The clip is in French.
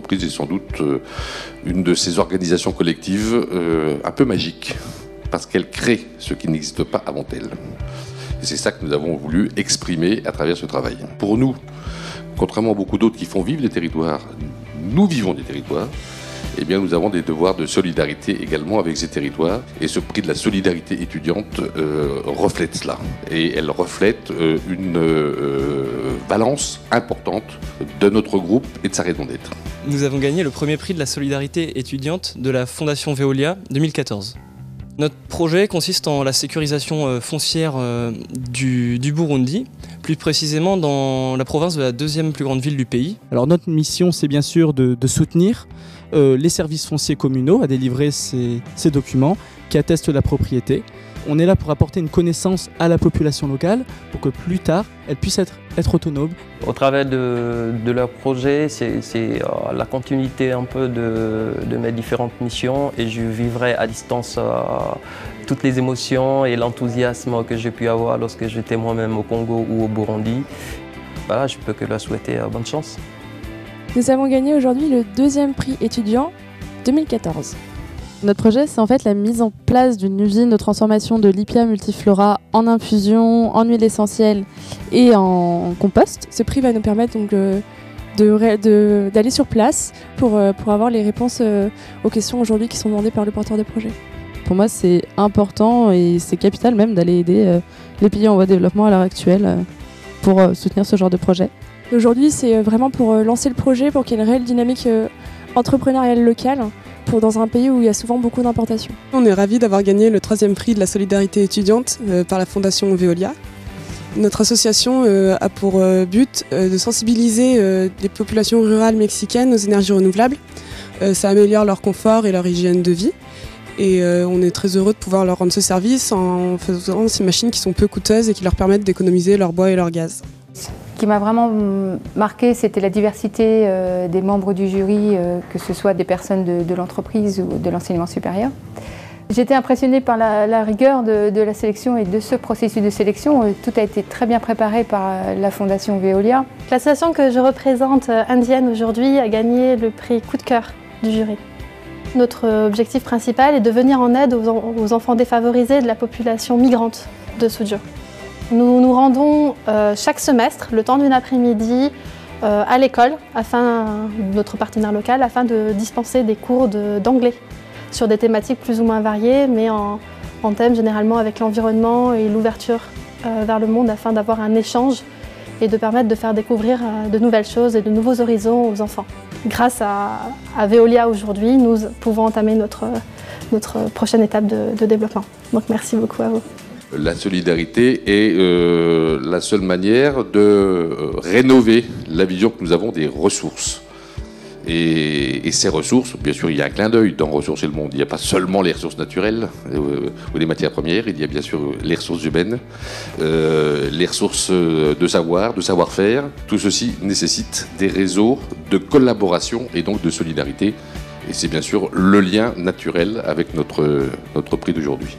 l'entreprise est sans doute une de ces organisations collectives un peu magiques, parce qu'elle crée ce qui n'existe pas avant elle. Et c'est ça que nous avons voulu exprimer à travers ce travail. Pour nous, contrairement à beaucoup d'autres qui font vivre les territoires, nous vivons des territoires, eh bien nous avons des devoirs de solidarité également avec ces territoires. Et ce prix de la solidarité étudiante reflète cela. Et elle reflète une balance importante de notre groupe et de sa raison d'être. Nous avons gagné le premier prix de la solidarité étudiante de la Fondation Veolia 2014. Notre projet consiste en la sécurisation foncière du Burundi, plus précisément dans la province de la deuxième plus grande ville du pays. Alors notre mission, c'est bien sûr de soutenir les services fonciers communaux à délivrer ces documents qui attestent la propriété. On est là pour apporter une connaissance à la population locale pour que plus tard, elle puisse être autonome. Au travers de leur projet, c'est la continuité un peu de mes différentes missions et je vivrai à distance toutes les émotions et l'enthousiasme que j'ai pu avoir lorsque j'étais moi-même au Congo ou au Burundi. Voilà, je peux que leur souhaiter bonne chance. Nous avons gagné aujourd'hui le deuxième prix étudiant 2014. Notre projet, c'est en fait la mise en place d'une usine de transformation de l'Ipia multiflora en infusion, en huile essentielle et en compost. Ce prix va nous permettre donc d'aller sur place pour avoir les réponses aux questions aujourd'hui qui sont demandées par le porteur de projet. Pour moi, c'est important et c'est capital même d'aller aider les pays en voie de développement à l'heure actuelle pour soutenir ce genre de projet. Aujourd'hui, c'est vraiment pour lancer le projet, pour qu'il y ait une réelle dynamique entrepreneuriale locale, dans un pays où il y a souvent beaucoup d'importations. On est ravis d'avoir gagné le 3e prix de la solidarité étudiante par la Fondation Veolia. Notre association a pour but de sensibiliser les populations rurales mexicaines aux énergies renouvelables. Ça améliore leur confort et leur hygiène de vie. Et on est très heureux de pouvoir leur rendre ce service en faisant ces machines qui sont peu coûteuses et qui leur permettent d'économiser leur bois et leur gaz. Ce qui m'a vraiment marqué, c'était la diversité des membres du jury, que ce soit des personnes de l'entreprise ou de l'enseignement supérieur. J'étais impressionnée par la rigueur de la sélection et de ce processus de sélection. Tout a été très bien préparé par la Fondation Veolia. L'association que je représente, Indienne aujourd'hui, a gagné le prix coup de cœur du jury. Notre objectif principal est de venir en aide aux enfants défavorisés de la population migrante de Suzhou. Nous nous rendons chaque semestre, le temps d'une après-midi, à l'école, notre partenaire local, afin de dispenser des cours d'anglais sur des thématiques plus ou moins variées, mais en thème généralement avec l'environnement et l'ouverture vers le monde, afin d'avoir un échange et de permettre de faire découvrir de nouvelles choses et de nouveaux horizons aux enfants. Grâce à Veolia aujourd'hui, nous pouvons entamer notre prochaine étape de développement. Donc merci beaucoup à vous. La solidarité est la seule manière de rénover la vision que nous avons des ressources. Et ces ressources, bien sûr, il y a un clin d'œil dans Ressourcer le monde. Il n'y a pas seulement les ressources naturelles ou les matières premières, il y a bien sûr les ressources humaines, les ressources de savoir, de savoir-faire. Tout ceci nécessite des réseaux de collaboration et donc de solidarité. Et c'est bien sûr le lien naturel avec notre prix d'aujourd'hui.